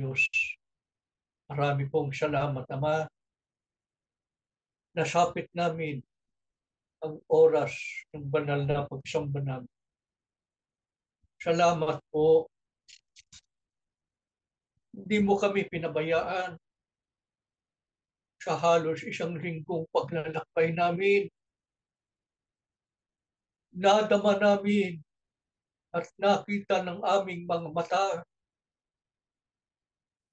Diyos. Marami pong salamat, Ama. Nasapit namin ang oras ng banal na pagsamba namin. Salamat po. Hindi mo kami pinabayaan sa halos isang linggong paglalakbay namin. Nadama namin at nakita ng aming mga mata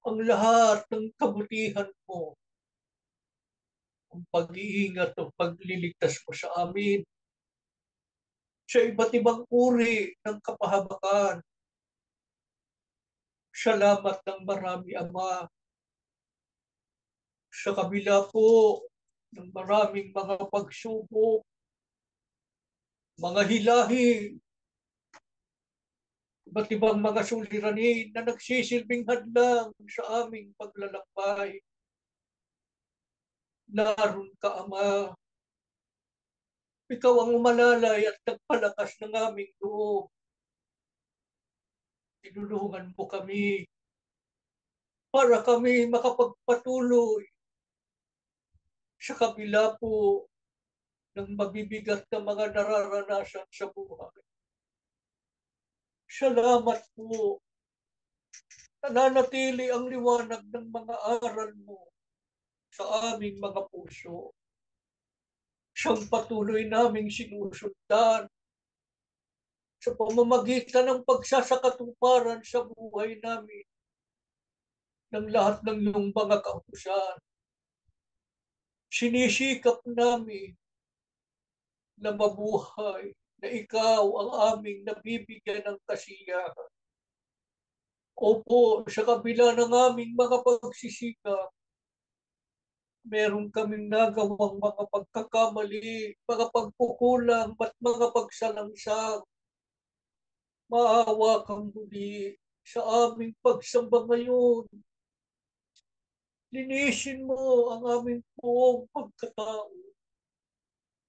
ang lahat ng kabutihan mo, ang pag-iingat o pagliligtas mo sa amin sa iba't ibang uri ng kapahamakan. Salamat ng marami, Ama, sa kabila po ng maraming mga pagsubok, mga hilahi, iba't ibang mga suliranin na nagsisilbing hadlang sa aming paglalakbay. Naroon ka, Ama. Ikaw ang umalalay at nagpalakas ng aming loob. Tinulungan mo kami para kami makapagpatuloy sa kabila po ng mabibigat na mga nararanasan sa buhay. Salamat po. Nananatili ang liwanag ng mga aral mo sa aming mga puso. Siyang patuloy naming sinusundan sa pamamagitan ng pagsasakatuparan sa buhay namin ng lahat ng iyong mga kautusan. Sinisikap namin na mabuhay, na ikaw ang aming nabibigyan ng kasiyahan. Opo, sa kabila ng aming mga pagsisikap, meron kaming nagawang mga pagkakamali, mga pagkukulang, at mga pagsalangsang. Maawa kang muli sa aming pagsamba ngayon. Linisin mo ang aming buong pagkatao.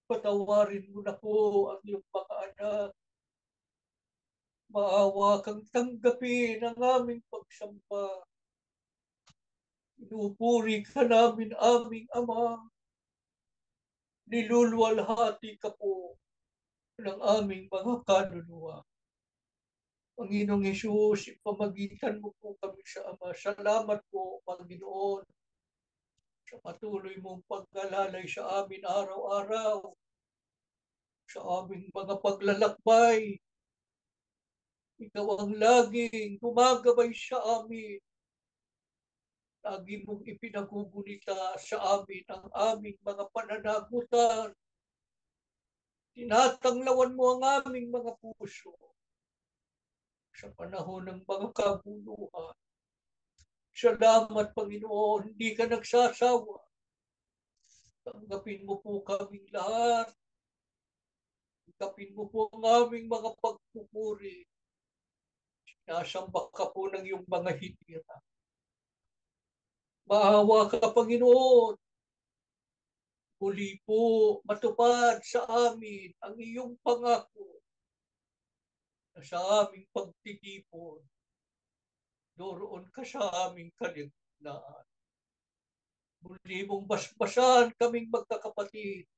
Patawarin mo na po ang iyong mga anak. Maawa kang tanggapin ang aming pagsamba. Pinupuri ka namin, aming Ama. Niluluwalhati ka po ng aming mga kaluluwa. Panginoong Hesus, ipamagitan mo po kami sa Ama. Salamat po, Panginoon, sa patuloy mong pagkalalay sa amin araw-araw, sa aming mga paglalakbay. Ikaw ang laging gumagabay sa amin. Lagi mong ipinagugunita sa amin ang aming mga pananagutan. Tinatanglawan mo ang aming mga puso sa panahon ng mga kaguluhan. Salamat, Panginoon, hindi ka nagsasawa. Tanggapin mo po kaming lahat. Tanggapin mo po ang aming mga pagpupuri. Sinasamba ka po ng iyong mga hitira. Maawa ka, Panginoon. Muli po matupad sa amin ang iyong pangako na sa aming pagtitipon, doroon ka sa aming kaligtaan. Muli mong basbasan kaming magkakapatid.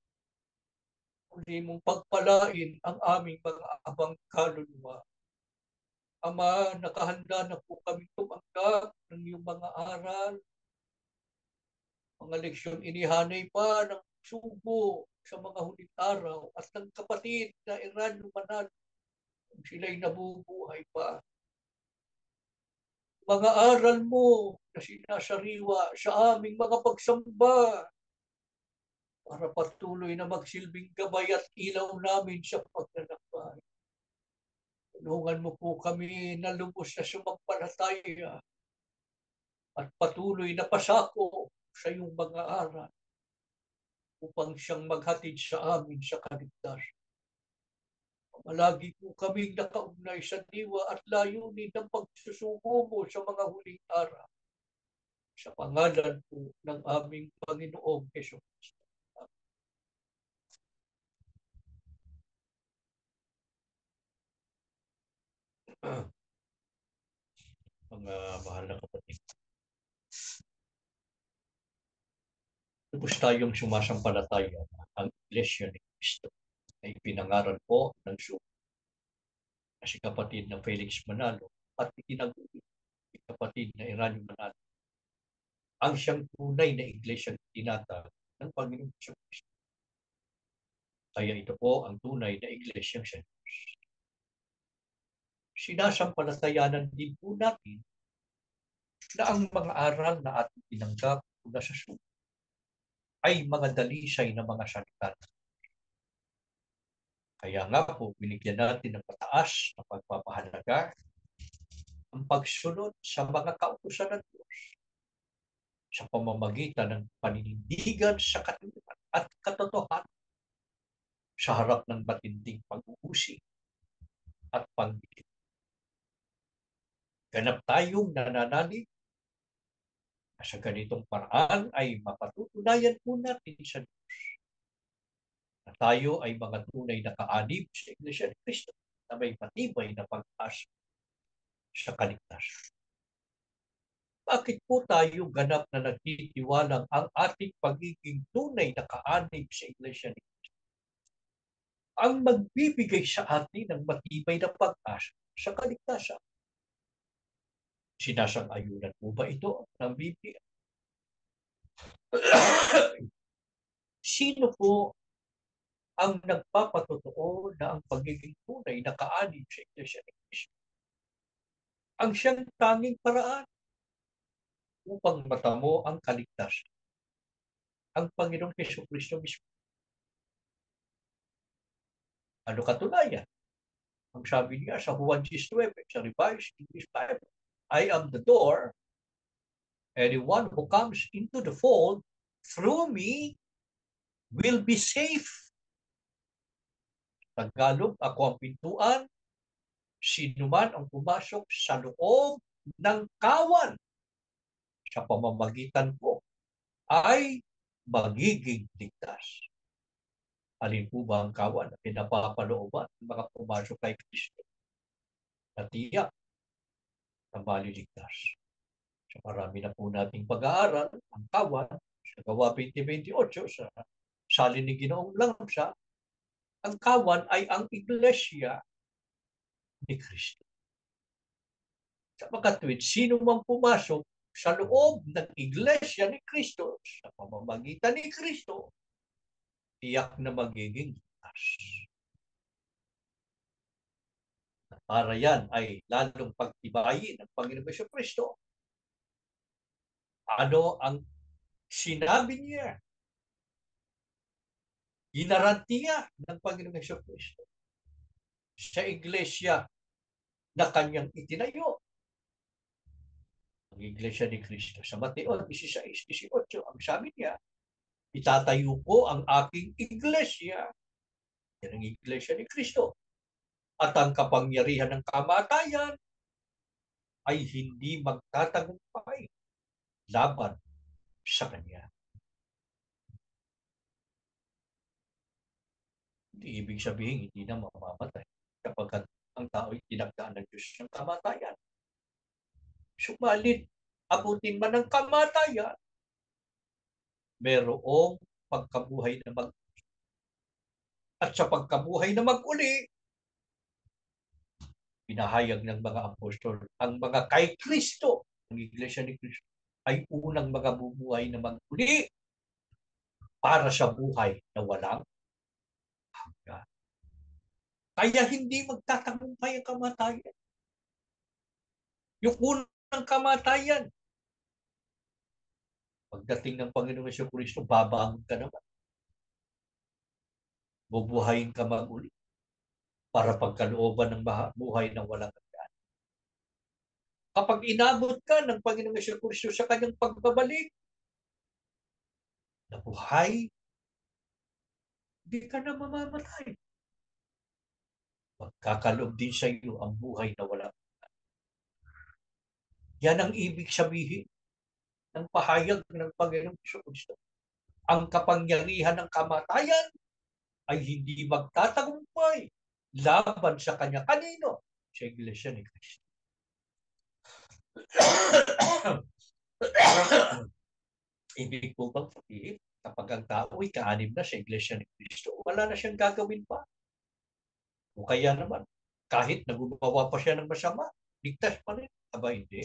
Muli mong pagpalain ang aming mga abang kaluluwa. Ama, nakahanda na po kami tumanggap ng iyong mga aral, mga leksyon inihanay pa ng sugo sa mga huling araw at ng kapatid na Eranio Manalo kung sila'y nabubuhay pa. Mga aral mo na sinasariwa sa aming mga pagsamba para patuloy na magsilbing gabay at ilaw namin sa paglalakbay. Tulungan mo po kami na lubos na sumampalataya at patuloy na pasako sa iyong mga aral upang siyang maghatid sa amin sa kaligtasan. Malagi po kaming nakaugnay sa diwa at layunin ng pagsusuko mo sa mga huling araw. Sa pangalan po ng aming Panginoong Hesus. Mga mahal na kapatid. Tapos tayong sumasampalataya ang Iglesia ni Cristo ay pinangaral po ng na si kapatid na Felix Manalo at itinaguri si kapatid na Eranio Manalo ang siyang tunay na Iglesia tinatag ng Panginoong Kristo. Kaya ito po ang tunay na Iglesia siya. Sinasampalatayanan din po natin na ang mga aral na ating tinanggap mula sa sulat ay mga dalisay na mga salita. Kaya nga po, binigyan natin ng mataas na pagpapahalaga ang pagsunod sa mga kautusan ng Diyos sa pamamagitan ng paninindigan sa katulian at katotohanan sa harap ng matinding pag-uusig at pagdidik. Ganap tayong nananalig na sa ganitong paraan ay mapatutunayan po natin sa Diyos na tayo ay mga tunay na kaanib sa Iglesia ni Cristo na may matibay na pag-asa sa kaligtasan. Bakit po tayo ganap na nagtitiwalang ang ating pagiging tunay na kaanib sa Iglesia ni Cristo ang magbibigay sa atin ng matibay na pag-asa sa kaligtasan? Sinasang-ayunan mo ba ito ng Biblia? Sino po ang nagpapatotoo na ang pagiging tunay na kaanib sa Iglesia ni Cristo ang siyang tanging paraan upang matamo ang kaligtasan? Ang Panginoong Jesucristo mismo. Ano katunayan? Ang sabi niya sa Juan 6:9 sa Revised English Bible, I am the door. Anyone who comes into the fold through me will be safe. Tagalog, ako ang pintuan. Sino man ang pumasok sa loob ng kawan sa pamamagitan ko ay magiging ligtas. Alin po ba ang kawan na pinapapalooban ng mga pumasok kay Kristo? Na tiyak na maliligtas. So marami na po nating pag-aaral ang kawan sa Gawa 20:28 sa salin ni Ginoong Lamsa. Ang kawan ay ang Iglesia ni Kristo. Sa makatwid, sino mang pumasok sa loob ng Iglesia ni Kristo sa pamamagitan ni Kristo, tiyak na magiging ligtas. Para yan ay lalong pagtibayin ng Panginoong Jesucristo. Ano ang sinabi niya? Ginarantiya ng Panginoong Jesucristo sa Iglesia na kanyang itinayo. Ang Iglesia ni Cristo. Sa Mateo 16:18, ang sabi niya, itatayo ko ang aking Iglesia. Yan ang Iglesia ni Cristo. At ang kapangyarihan ng kamatayan ay hindi magtatagumpay laban sa kanya. Hindi ibig sabihin hindi na mamamatay kapag ang tao ay tinagdaan ng Diyos ng kamatayan. Subalit, abutin man ng kamatayan, merong pagkabuhay na mag-uli. At sa pagkabuhay na mag-uli, pinahayag ng mga apostol, ang mga kay Kristo, ang Iglesia ni Kristo, ay unang mga bubuhay na mag-uli para sa buhay na walang hanggan. Kaya hindi magtatagumpay ang kamatayan. Yung unang kamatayan, pagdating ng Panginoong Jesucristo, babangon ka naman. Bubuhayin ka mag-uli para pagkalooban ng buhay na walang hanggan. Kapag inabot ka ng Panginoong Jesucristo sa kanyang pagbabalik, na buhay, hindi ka na mamamatay. Magkakaloob din sa iyo ang buhay na walang hanggan. Yan ang ibig sabihin ng pahayag ng Panginoong Jesucristo. Ang kapangyarihan ng kamatayan ay hindi magtatagumpay laban sa kanya. Kanino? Sa Iglesia ni Cristo. Ibig po bang sabihin? Kapag ang tao'y kaanib na sa Iglesia ni Cristo, wala na siyang gagawin pa. O kaya naman, kahit naggumawa pa siya ng masama, ligtas pa rin. Aba, hindi.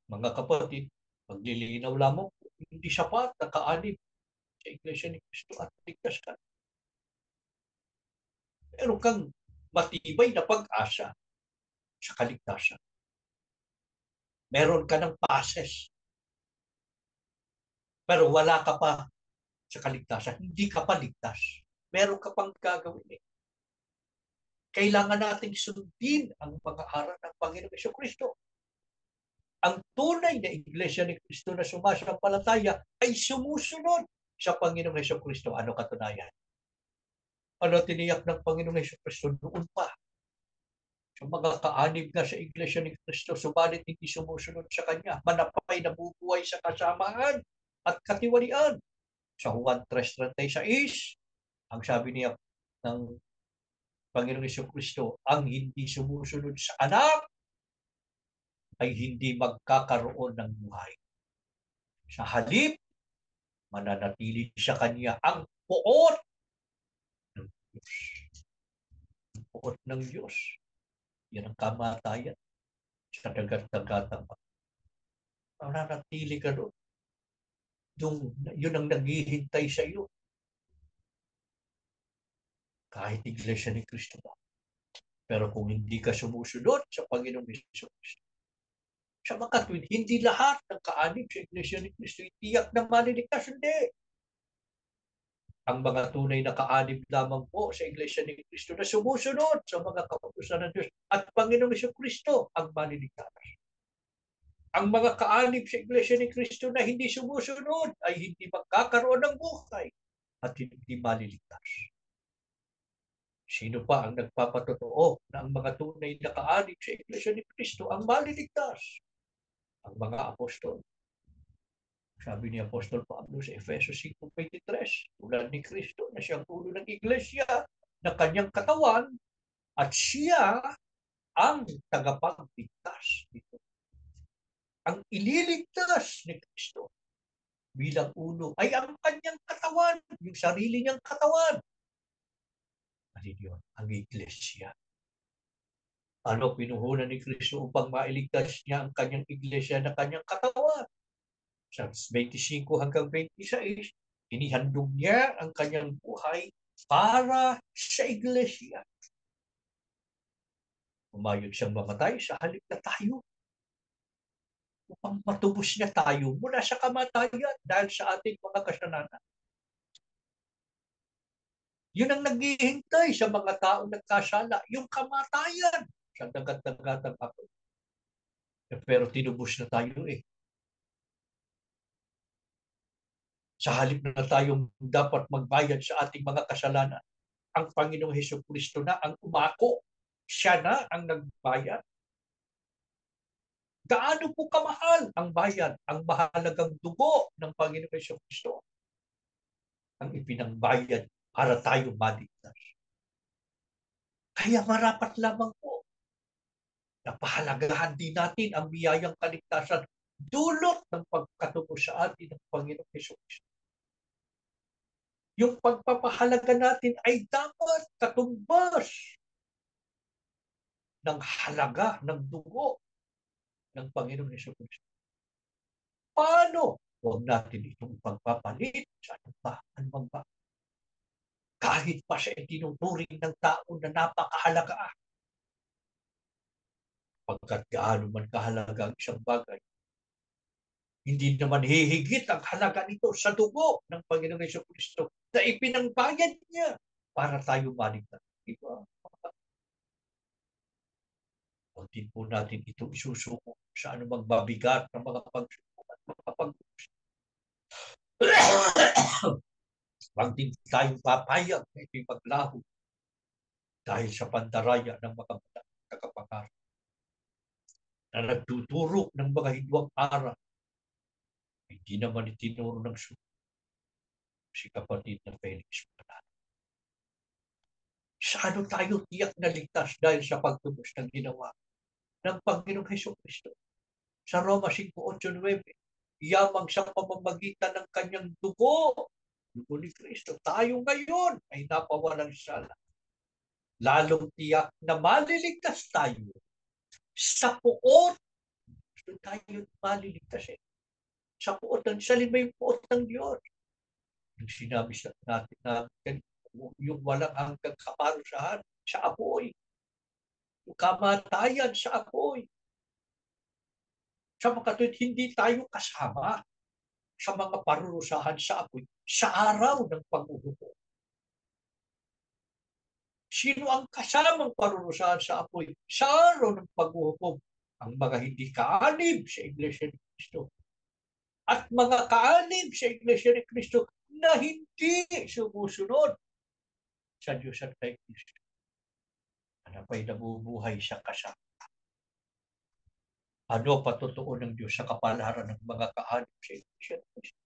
Mga kapatid, paglilinaw lamang, hindi sapat na kaanib sa Iglesia ni Cristo at ligtas ka. Meron kang matibay na pag-asa sa kaligtasan. Meron ka ng passes. Pero wala ka pa sa kaligtasan. Hindi ka pa ligtas. Meron ka pang gagawin. Kailangan nating sundin ang mga aral ng Panginoong Jesucristo. Ang tunay na Iglesia ni Cristo na sumasampalataya ay sumusunod sa Panginoong Jesucristo. Ano katunayan? Ano tiniyak ng Panginoong Jesucristo noon pa? Sa mga kaanib na sa Iglesia ni Cristo, subalit hindi sumusunod sa Kanya. Manapay na bubuhay sa kasamaan at katiwalian. Sa Juan 3:36, ang sabi niya ng Panginoong Jesucristo, ang hindi sumusunod sa anak ay hindi magkakaroon ng buhay. Sa halip, mananatili sa Kanya ang puot ng Diyos. Ang puot ng Diyos. Yan ang kamatayan sa dagat-dagatang. Mananatili ka doon. Yun ang naghihintay sa iyo. Kahit Iglesia ni Cristo ba. Pero kung hindi ka sumusunod sa Panginoong Jesucristo, sa mga tuwid, hindi lahat ng kaanib sa Iglesia ni Cristo tiyak na maliligtas. Hindi. Ang mga tunay na kaanib lamang po sa Iglesia ni Cristo na sumusunod sa mga kautusan ng Diyos at Panginoong Jesucristo ang maliligtas. Ang mga kaanib sa Iglesia ni Cristo na hindi sumusunod ay hindi magkakaroon ng buhay at hindi maliligtas. Sino pa ang nagpapatotoo na ang mga tunay na kaanib sa Iglesia ni Cristo ang maliligtas? Ang mga apostol. Sabi ni Apostol Pablo sa Efesos 5:23, tulad ni Cristo na siyang ulo ng Iglesia na kanyang katawan at siya ang tagapagligtas dito. Ang ililigtas ni Cristo bilang ulo ay ang kanyang katawan, yung sarili niyang katawan. Alin yun? Ang Iglesia. Ano pinuhunan ni Cristo upang mailigtas niya ang kanyang Iglesia na kanyang katawan? Sa 25-26, inihandog niya ang kanyang buhay para sa Iglesia. Umayod siyang mamatay sa halip na tayo upang matubos niya tayo mula sa kamatayan dahil sa ating mga kasalanan. Yun ang naghihintay sa mga taong nagkasala, yung kamatayan sa dagat-dagatang apoy. Pero tinubos na tayo eh. Sa halip na tayong dapat magbayad sa ating mga kasalanan, ang Panginoong Jesucristo na ang umako. Siya na ang nagbayad. Gaano po kamahal ang bayad, ang mahalagang dugo ng Panginoong Jesucristo ang ipinangbayad para tayo maligtas. Kaya marapat lamang po na pahalagahan din natin ang biyayang kaligtasan dulot ng pagkatubo sa atin ng Panginoong Jesucristo. Yung pagpapahalaga natin ay dapat katumbas ng halaga ng dugo ng Panginoong Jesucristo. Paano? Huwag natin itong pagpapalit sa anumang ba. Kahit pa siya itinuturing ng tao na napakahalaga. Pagkat gaano man kahalaga ang isang bagay, hindi naman hihigit ang halaga nito sa dugo ng Panginoong Jesucristo na ipinangbayad niya para tayo maligtas. Diba? Huwag din po natin ito isusuko sa anumang mabigat ng mga pagsukuman, mga pag-uusap. Huwag din tayong papayag na ito'y maglaho dahil sa pandaraya ng mga tagapangaral na nagtuturo ng mga hidwang aral. Hindi naman itinuro ng si kapatid na Felix Manalo. Sa ano tayo tiyak na ligtas dahil sa pagtubos ng ginawa ng Panginoong Jesucristo? Sa Roma 5:8-9, yamang sa pamamagitan ng kanyang dugo ni Kristo. Tayo ngayon ay napawalang sala. Lalong tiyak na maliligtas tayo sa puot. Doon tayo maliligtas eh. Sa puot ng salima yung puot ng Diyos. Yung sinabi natin na yung walang hanggang kaparusahan sa apoy. Yung kamatayan sa apoy. Sa mga katuwid, hindi tayo kasama sa mga parurusahan sa apoy sa araw ng paghuhukom. Sino ang kasamang parurusahan sa apoy sa araw ng paghuhukom? Ang mga hindi kaanib sa Iglesia ni Cristo. At mga kaanib sa Iglesia ni Cristo na hindi sumusunod sa Diyos at kay Cristo. Ano pa'y nabubuhay sa kasama? Ano patutuon ng Diyos sa kapalaran ng mga kaanib sa Iglesia ni Cristo?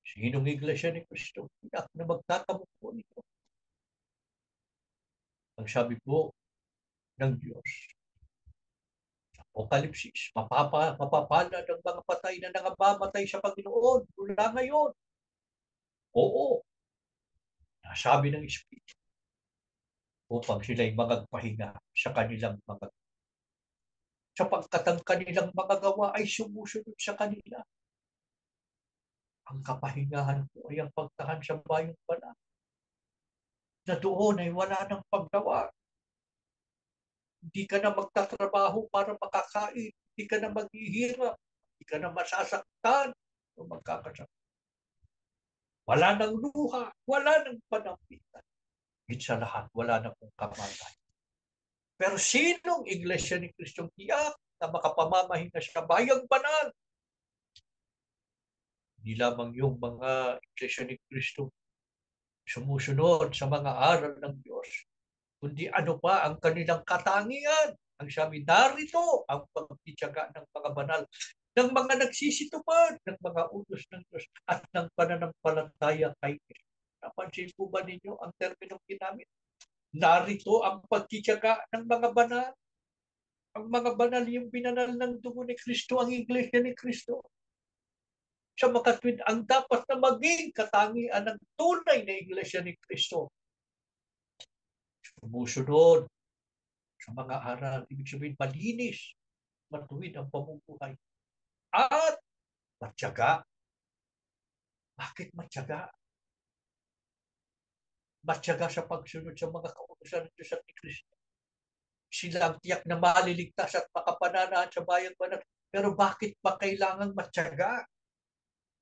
Sinong Iglesia ni Cristo? Tiyak na magtatamong po nito. Ang sabi po ng Diyos, Apokalipsis, mapapala ng mga patay na nangabamatay sa Panginoon mula ngayon. Oo, nasabi ng Espiritu upang sila'y magpahinga sa kanilang mga sapagkat ang kanilang mga gawa ay sumusunod sa kanila. Ang kapahingahan po ay ang pagtahan sa bayong banal. Na doon ay wala ng paggawa. Hindi ka na magtatrabaho para makakain. Hindi ka na maghihirap. Hindi ka na masasaktan o magkakasaktan. Wala nang luha. Wala nang panampitan. Higit sa lahat, wala na pong kamatayan. Pero sinong Iglesia ni Kristong tiyak na makapamamahinga sa bayang banal? Hindi lamang yung mga Iglesia ni Kristo sumusunod sa mga aral ng Diyos, kundi ano pa ang kanilang katangian. Ang sabi, narito ang pagtitiyaga ng mga banal, ng mga nagsisitupad, ng mga utos ng Diyos, at ng pananampalataya kay Kristo. Napansin po ba ninyo ang terminong ginamit? Narito ang pagtitiyaga ng mga banal. Ang mga banal yung binanal ng dugo ni Kristo, ang Iglesia ni Kristo. Sa makatwid, ang dapat na maging katangian ng tunay na Iglesia ni Kristo. Sumusunod sa mga aral, ibig sabihin malinis, matuwid ang pamumuhay. At matyaga. Bakit matyaga? Matyaga sa pagsunod sa mga kautusan ng Diyos at ni Kristo. Sila ang tiyak na maliligtas at makapananahan sa bayang banal. Pero bakit pa kailangan matyaga?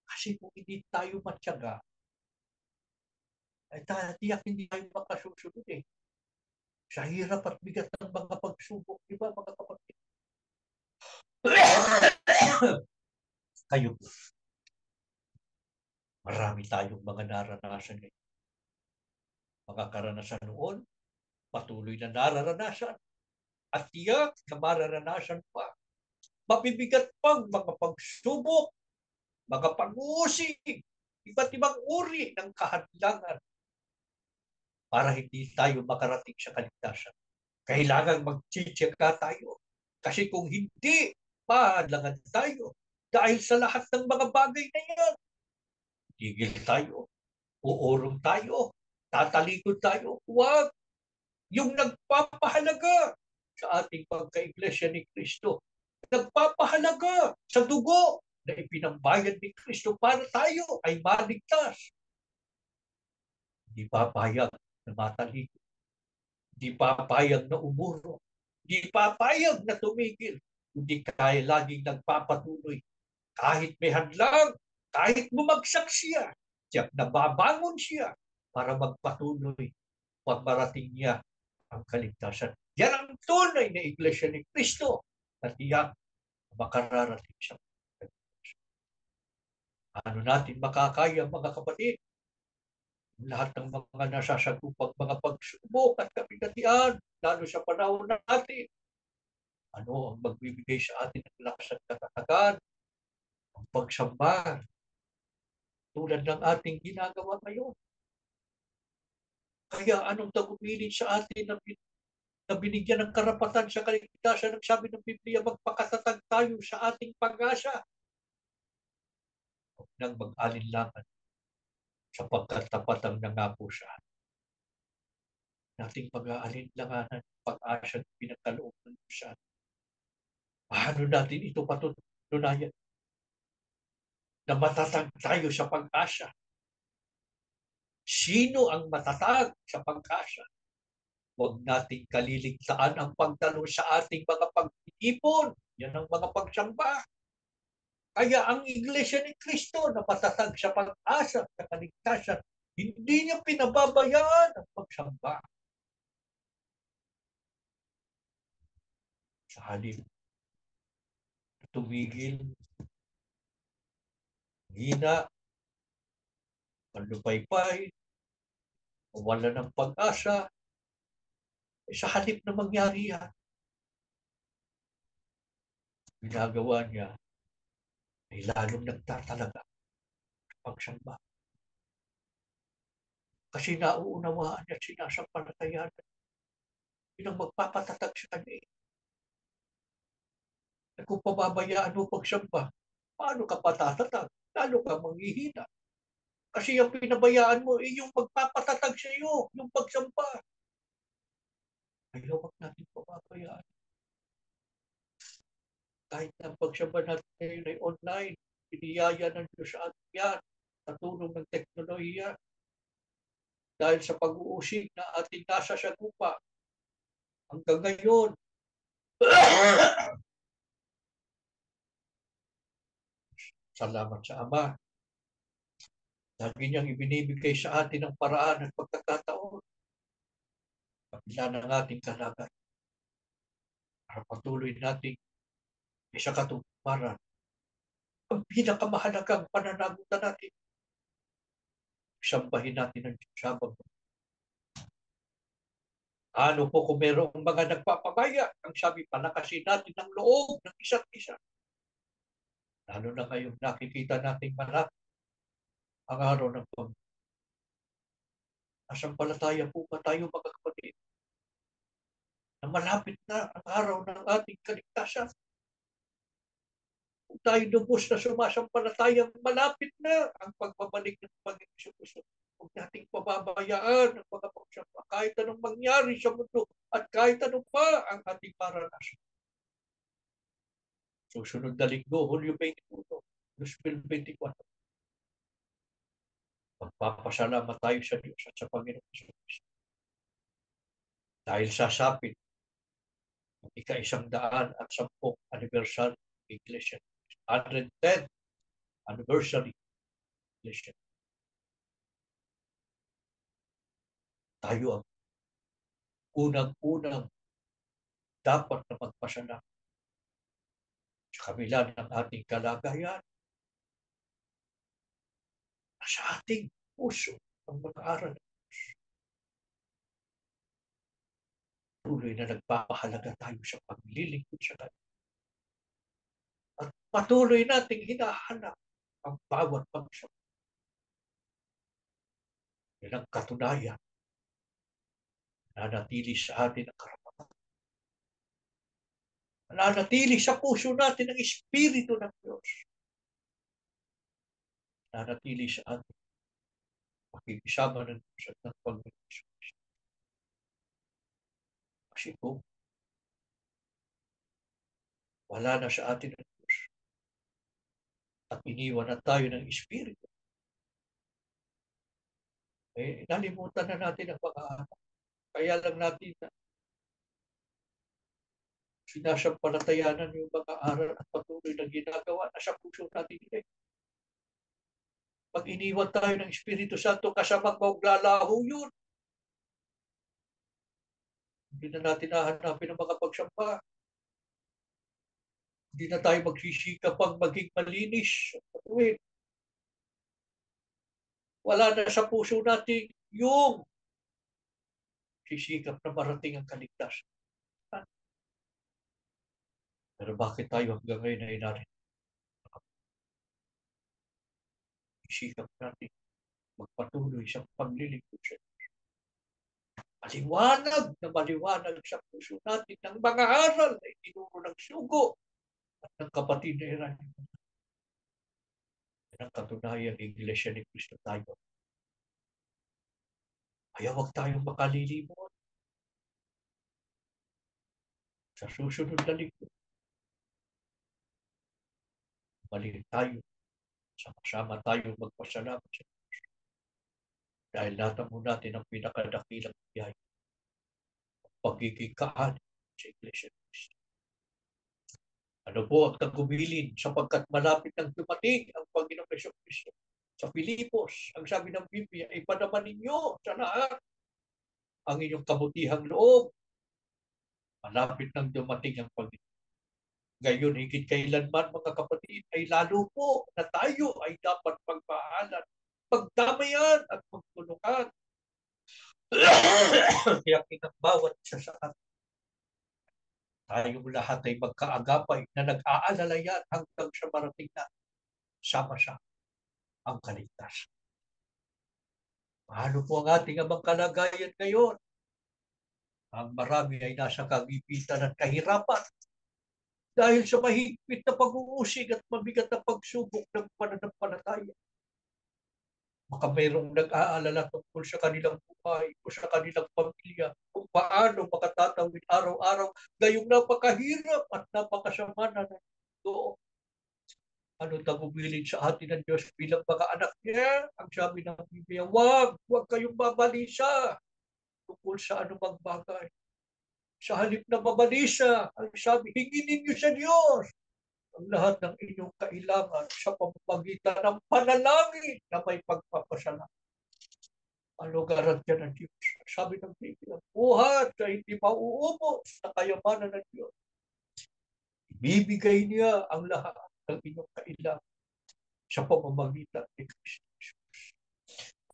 Kasi kung hindi tayo matyaga, ay tiyak hindi tayo makasusunod eh. Sa hirap at bigat ng mga pagsubok, di ba mga kapatid? Kayo po. Marami tayong mga naranasan ngayon. Mga karanasan noon, patuloy na nararanasan. At tiyak na mararanasan pa. Mabibigat pang mga pagsubok, mga pag-uusig, iba't ibang uri ng kahadlangan para hindi tayo makarating sa kaligtasan. Kailangan magtsitsika tayo. Kasi kung hindi, mahadlangan tayo. Dahil sa lahat ng mga bagay na yan, tigil tayo, uurong tayo, tatalikod tayo. Huwag! Yung nagpapahalaga sa ating pagka-Iglesia ni Kristo, nagpapahalaga sa dugo na ipinambayad ni Kristo para tayo ay maligtas. Hindi papayag na matalikod. Hindi papayag na umuro. Hindi papayag na tumigil. Hindi kaya laging nagpapatuloy. Kahit may hadlang, kahit bumagsak siya, tiyak na babangon siya para magpatuloy pag marating niya ang kaligtasan. Yan ang tunay na Iglesia ni Kristo na tiyak makararating siya. Ano natin makakaya mga kapatid? Lahat ng mga nasasagupang mga pagsubok at kabigatian, lalo sa panahon natin. Ano ang magbibigay sa atin ng lakas at katatagan? Ang pagsamba tulad ng ating ginagawa ngayon. Kaya anong tagubilin sa atin na na binigyan ng karapatan sa kaligtasan, ang sabi ng Biblia, magpakatatag tayo sa ating pag-asa. Huwag nang mag-alinlangan sapagkat tapat ang nangako sa atin. Nating pag-aalinlanganan ang pag-asa na pinagkaloob ng Diyos sa atin. Paano natin ito patutunayan? Na matatag tayo sa pag-asa. Sino ang matatag sa pag-asa? Huwag nating kaliligtaan ang pagdalo sa ating mga pag-ipon. Yan ang mga pagsamba. Kaya ang Iglesia ni Cristo na matatag sa pag-asa sa kaligtasan, hindi niya pinababayaan ang pagsamba. Sa halip, tumigil, hina, malupaypay, wala ng pag-asa, sa halip na mangyari yan, ginagawa niya ay lalong nagtatalaga sa pagsamba. Kasi nauunawaan niya at sinasampalatayan. Yun ang magpapatatag sa kanya. At kung pababayaan mo pagsamba, paano ka patatatag? Lalo ka manghihina. Kasi yung pinabayaan mo, yung magpapatatag sa iyo, yung pagsamba. Ayaw wag natin pababayaan. Kahit ang pagsamba natin ngayon ay online, piniyaya ng Diyos sa atin yan, sa tulong ng teknolohiya. Dahil sa pag-uusig na ating nasa sagupa, hanggang ngayon, salamat sa Ama. Lagi niyang ibinibigay sa atin ang paraan at pagkakataon. Kabila ng ating kalagayan. Para patuloy natin sa katuparan. Ang pinakamahalagang pananagutan natin. Sambahin natin ang Diyos habang ano po kung mayroong mga nagpapabaya, ang sabi, palakasin natin ang loob ng isa't isa. Lalo na ngayong nakikita nating malapit ang araw ng pag. Nasampalataya po ba tayo mga kapatid? Na malapit na ang araw ng ating kaligtasan. Kung tayo lubos na sumasampalataya, malapit na ang pagbabalik ng Panginoon Hesus. Huwag nating pababayaan ang mga pagsamba. Kahit anong mangyari sa mundo at kahit anong pa ang ating maranasan. Susunod na linggo, Hulyo 21, 2024. Magpapasalamat tayo sa Diyos at sa Panginoon Hesus. Dahil sasapit ang ika-110 anniversary ng Iglesia. 110th anniversary ng Iglesia. Tayo ang unang-unang dapat na magpasalamat sa kabila ng ating kalagayan. Sa ating puso ang mag-aaral. Tuloy na nagpapahalaga tayo sa paglilingkod sa Kanya. At patuloy nating hinahanap ang bawat pagsamba. Yan ang katunayan na nanatili sa atin ang karapatan. Nanatili sa puso natin ang Espiritu ng Diyos. Nanatili sa atin makikisama ng Diyos at ng Panginoon. Kasi kung wala na sa atin ang Diyos at iniwan na tayo ng Espiritu, nalimutan na natin ang mga kaya lang natin na sinasampalatayanan yung mga aral at patuloy na ginagawa na sa puso natin nila. Pag iniwan tayo ng Espiritu Santo, kasamang maglalaho yun. Hindi na natin nahanapin ang mga pagsamba. Hindi na tayo magsisikap pang maging malinis. Wala na sa puso natin yung sisikap na marating ang kaligtasan. Pero bakit tayo hanggang ngayon ay narin? Sisikap natin magpatuloy sa paglilingkod sa Diyos. maliwanag na maliwanag sa puso natin ng mga aral na itinuro ng sugo at ng kapatid na Iranyo. Yan ang katunayan ng Iglesia ni Cristo tayo. Kaya huwag tayong makalilimot sa susunod na linggo. Balik tayo, sama-sama tayo magpasalamat sa Diyos. Dahil natamo natin ang pinakadakilang biyaya, pagiging kahari sa Iglesia ni Cristo. Ano po ang tagubilin sapagkat malapit nang dumating ang Panginoong Kristo. Sa Filipos, ang sabi ng Biblia, ipanaman ninyo sa lahat ang inyong kabutihang loob. Malapit nang dumating ang Panginoon. Ngayon, higit kailanman mga kapatid, ay lalo po na tayo ay dapat magpaalam, pagdamayan at magtulungan. Kaya kinang bawat isa sa atin, tayong lahat ay magkaagapay na nag-aalalayan hanggang sa marating na sama-sama ang kaligtasan. Paano po ang ating abang kalagayan ngayon? Ang marami ay nasa kagipitan at kahirapan dahil sa mahigpit na pag-uusig at mabigat na pagsubok ng pananampalataya. Baka mayroong nag-aalala tungkol sa kanilang buhay o sa kanilang pamilya kung paano makatatawid araw-araw ngayong napakahirap at napakasama na ng mundo. Ano tagubilin sa atin ng Diyos bilang mga anak niya? Ang sabi ng Biblia, huwag kayong mabalisa tungkol sa anumang bagay. Sa halip na mabalisa, ang sabi, hingin ninyo sa Diyos ang lahat ng inyong kailangan sa pamamagitan ng panalangin na may pagpapasalamat. Ano garantiya ng Diyos? Sabi ng Biblia, buhat sa hindi mauubos sa kayamanan ng Diyos. Ibibigay niya ang lahat ng inyong kailangan sa pamamagitan ni Kristo Jesus.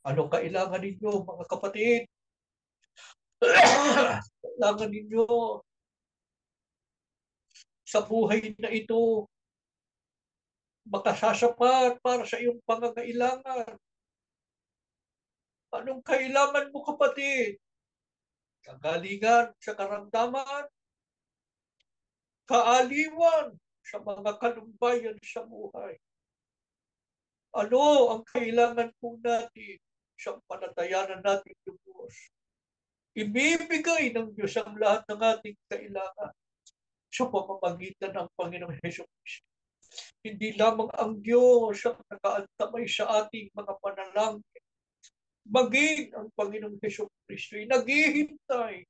Ano kailangan ninyo, mga kapatid? Kailangan ninyo sa buhay na ito makasasapat para sa iyong pangangailangan. Anong kailangan mo, kapatid? Kagalingan sa karamdaman, kaaliwan sa mga kalumbayan sa buhay. Ano ang kailangan po natin sa panatayanan natin ng Diyos? Ibibigay ng Diyos ang lahat ng ating kailangan sa pamamagitan ng Panginoong Hesus Kristo. Hindi lamang ang Diyos ang nakaantamay sa ating mga panalangin. Maging ang Panginoong Hesus Kristo ay naghihintay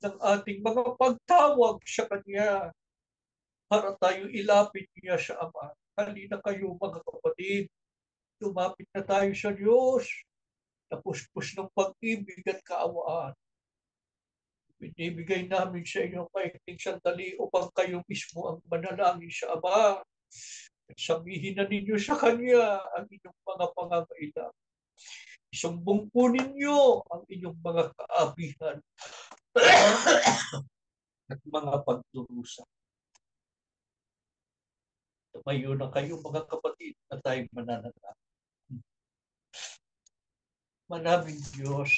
ng ating mga pagtawag sa Kanya para tayo ilapit niya sa Ama. Halina kayo, mga kapatid, lumapit na tayo sa Diyos, tapuspos ng pag-ibig at kaawaan. Binibigay namin sa inyo maikling sandali upang kayo mismo ang manalangin sa Ama. At sabihin na ninyo sa Kanya ang inyong mga pangangailangan. Isumbong po ninyo ang inyong mga kaabihan at mga pagdurusa. Tumayo na kayo, mga kapatid, na tayo mananalangin. Manaming Diyos,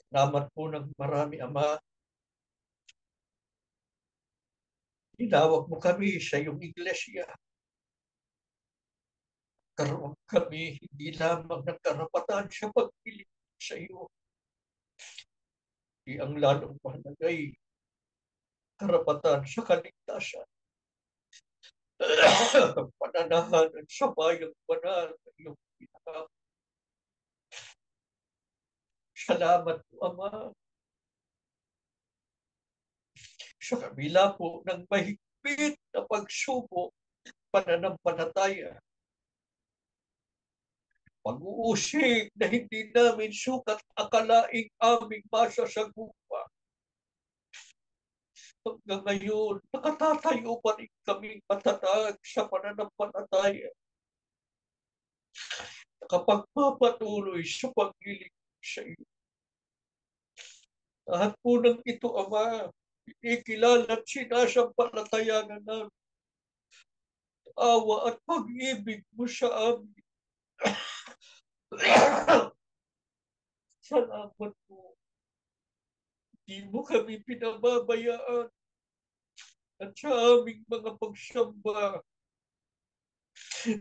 salamat po ng marami, Ama. Tinawag mo kami sa iyong iglesia. Karoon kami hindi lamang ng karapatan sa pagpili sa iyo. Di ang lalong mahalagay karapatan sa kaligtasan. Pananahanan sa bayang banal na iyong pinakam. Salamat po, Ama. Sa kabila po ng mahigpit na pagsubok, pananampalataya, pag-uusig na hindi namin sukat akalaing aming masasagupa. Hanggang ngayon, nakatatayo pa rin kami matatag sa pananampalataya. Nakapagpapatuloy sa paglilingkod sa iyo. Lahat po ng ito, Ama, inikilala at sinasampalatayanan namin awa at pag-ibig mo sa amin. Salamat po. Di mo kami pinababayaan at sa aming mga pagsamba.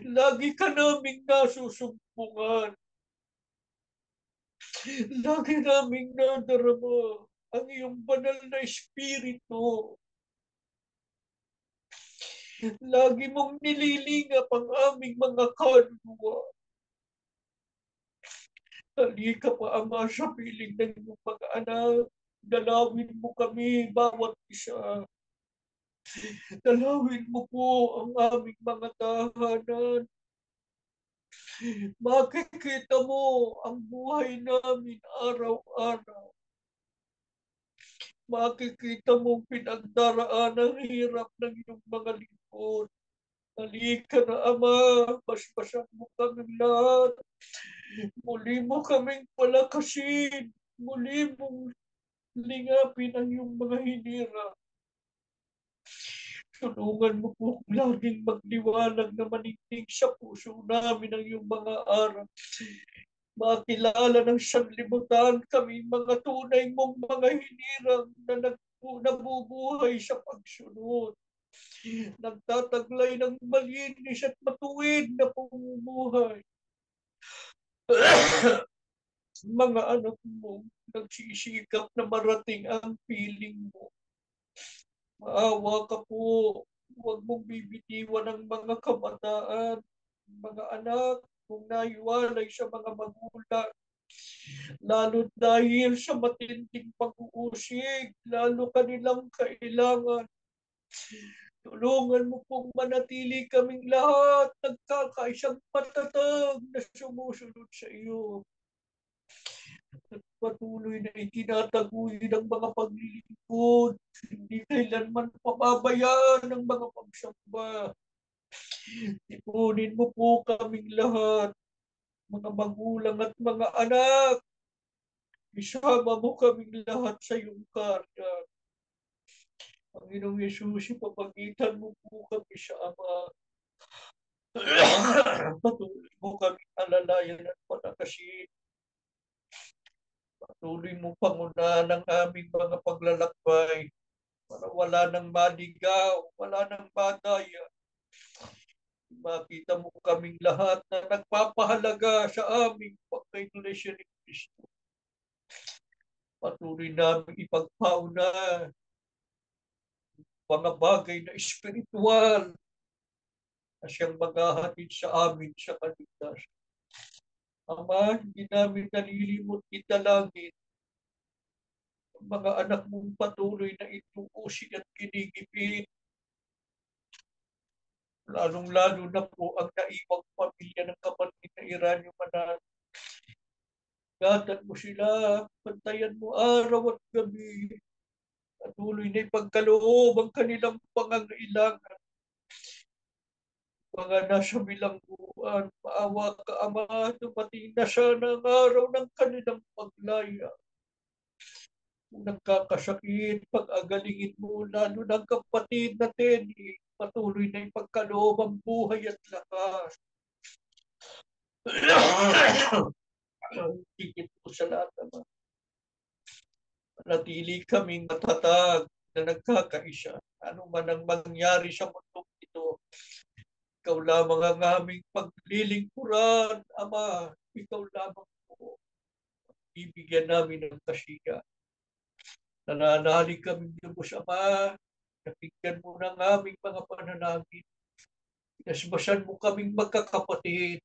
Lagi ka naming nasusumpungan. Lagi naming nadarama ang iyong banal na espiritu. Lagi mong nililingap ang aming mga kaluluwa. Halika pa, Ama, sa piling ng iyong mga anak. Dalawin mo kami, bawat isa. Dalawin mo po ang aming mga tahanan. Makikita mo ang buhay namin araw-araw. Makikita mong pinagdaraan ang hirap ng iyong mga lingkod. Halika na, Ama, basbasan mo kaming lahat. Muli mo kaming palakasin. Muli mong lingapin ang iyong mga hinirap. Tulungan mo po laging magliwanag na maningning sa puso namin ang iyong mga aral. Makilala ng sanlibutan kami mga tunay mong mga hinirang na nabubuhay sa pagsunod. Nagtataglay ng malinis at matuwid na pamumuhay. Mga anak mo, nagsisikap na marating ang piling mo. Maawa ka po. Huwag mong bibitiwan ang mga kabataan, mga anak, kung naiwalay sa mga magulang. Lalo dahil sa matinding pag-uusig, lalo kanilang kailangan. Tulungan mo pong manatili kaming lahat nagkakaisang patatag na sumusunod sa iyo. At patuloy na itinataguyod ang mga paglilingkod. Hindi kailanman pababayaan ang mga pagsamba. Ipunin mo po kaming lahat, mga magulang at mga anak. Isama mo kaming lahat sa iyong karga. Panginoong Yesus, ipapagitan mo po kami sa Ama. Patuloy mo kaming alalayan at palakasin. Patuloy mo pangunahan ang aming mga paglalakbay para wala nang maligaw, wala nang madaya. Makita mo kaming lahat na nagpapahalaga sa aming pagka-iglesia ni Cristo. Patuloy namin ipagpauna mga bagay na espiritual na siyang maghahatid sa amin sa kaligtasan. Ama, hindi namin nalilimot italangin ang mga anak mong patuloy na inuusig at kinigipin. Lalong-lalo na po ang naiwang pamilya ng kapatid na Iranyo Manan. Ingatan mo sila, bantayan mo araw at gabi. Patuloy na ipagkaloob ang kanilang pangangailangan. Mga nasa bilangguan, maawa ka, Ama, dumating na siya ng araw ng kanilang paglaya. Kung nagkakasakit, pag-agalingin mo, lalo ng kapatid na Tenny, patuloy na ipagkaloob ang buhay at lakas. Higit po sa lahat, Ama. Natili kaming matatag na nagkakaisa. Ano man ang mangyari sa mundong ito, ikaw lamang ang aming paglilingkuran, Ama. Ikaw lamang po. Bibigyan namin ng kasiya. Nananalig kami Diyos, Ama. Napigyan mo ng aming mga panalangin. Pinasbasan mo kaming magkakapatid.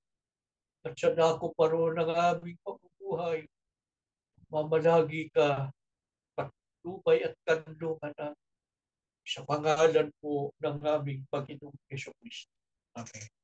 At sa dako pa ron ng aming pamumuhay, mamalagi ka, patnubay at kanlungan na sa pangalan po ng aming Panginoong Yesu Cristo. Amen.